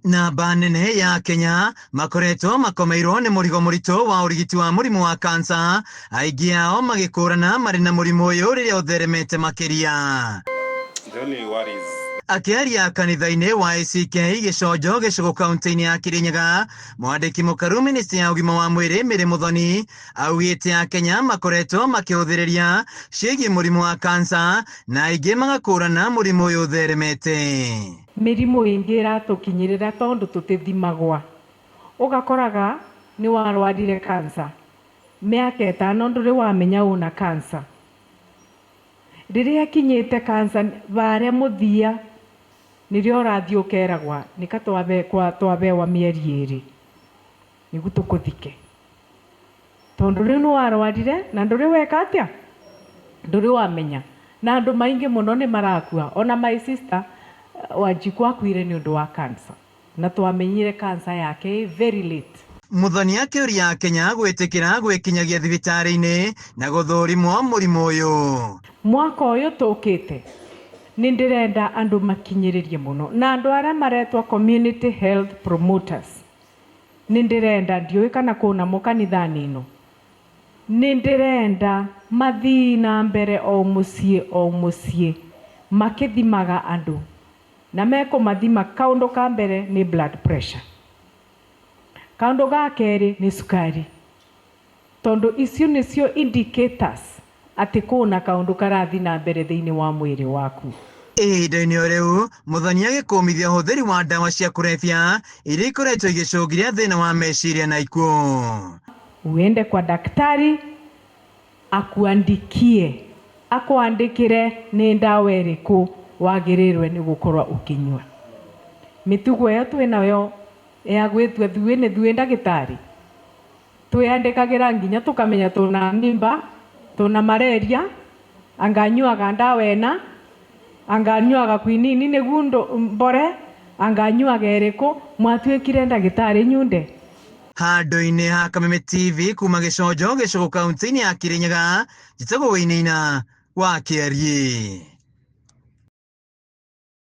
Namba nene ya Kenya makoretwo makomeirwo nĩ mũrigo mũritũ wa ũrigiti wa mũrimũ wa kansa, aingĩ ao magĩkũrana marĩ na mũrimũ ũyũ rĩrĩa ũtheremete makĩria. Akĩaria kanitha-inĩ wa ACK Gĩconjo gĩcigo kaunti-inĩ ya Kirinyaga, mwandĩki mũkaru ministry ya ũgima wa mwĩrĩ Mary Muthoni augĩte Akenya makoretwo makĩhũthĩrĩria ciĩgiĩ mũrimũ wa kansa na aingĩ magakũrana mũrimũ ũyũ ũtheremete. Mĩrimũ ĩngĩ ĩratũkinyĩrĩra tondũ tũtithimagwa, ũgakoraga nĩ warwarire kansa mĩaka 5 ndũrĩ wamenya una kansa. Rĩrĩa kinyĩte kansa barĩa mũthia nĩrĩo ũrathiĩ ũkeragwa nĩka twabewa mĩeri 2 nĩguo tũkũthike, tondũ rĩu nĩ warwarire na ndũrĩ weka atĩa, ndũrĩ wamenya. Na andũ maingĩ mũno nĩ marakua. Ona my sister Wanjiku akuire nĩ ũndũ wa kansa na twamenyire kansa yake very late. Muthoni akĩũria Akenya gwĩtĩkĩra gwĩkinyagia thibitarĩ-inĩ na gũthũrimwo mũrimũ ũyũ. Mwaka ũyũ tũkĩte nĩ ndĩrenda andũ makinyĩrĩrie mũno na andũ arĩa maretwa community health promoters. Nĩ ndĩrenda ndiũĩ kana kuna mũkanitha-inĩ ĩno, nĩ ndĩrenda mathii na mbere o mũciĩ makĩthimaga andũ na mekũmathima. Kaũndũ ka mbere nĩ blood pressure, kaũndũ ga kerĩ nĩ sukari, tondũ icio nĩcio indicators atĩ kuna kaũndũ karathi na mbere thĩinĩ wa mwĩrĩ waku. Ihinda-inĩ o rĩu Muthoni agĩkũmithia ũhũthĩri wa ndawa cia kũrebia iria ikoretwo igĩcũngĩrĩria thĩna wa meciria na ikuũ. Uende kwa daktari akuandĩkĩre nĩ ndawa ĩrĩkũ wagĩrĩirwo nĩ gũkorwo ũkĩnyua. Mĩtugo ĩyo twĩnayo ya gwĩtua thuĩ ndagĩtarĩ, twĩandĩkagĩra nginya tũkamenya tũna mimba, tũna malaria, anganyuaga ndawa ĩna, anganyuaga kwinini nĩguo mbore, anganyuaga ĩrĩkũ, mwatuĩkire ndagĩtarĩ nyunde. Handũ-inĩ ha Kameme TV kuma Gĩconjo gĩcigo kaunti-inĩ ya Kirinyaga, njĩtagwo Wĩinaina wa Kĩarie.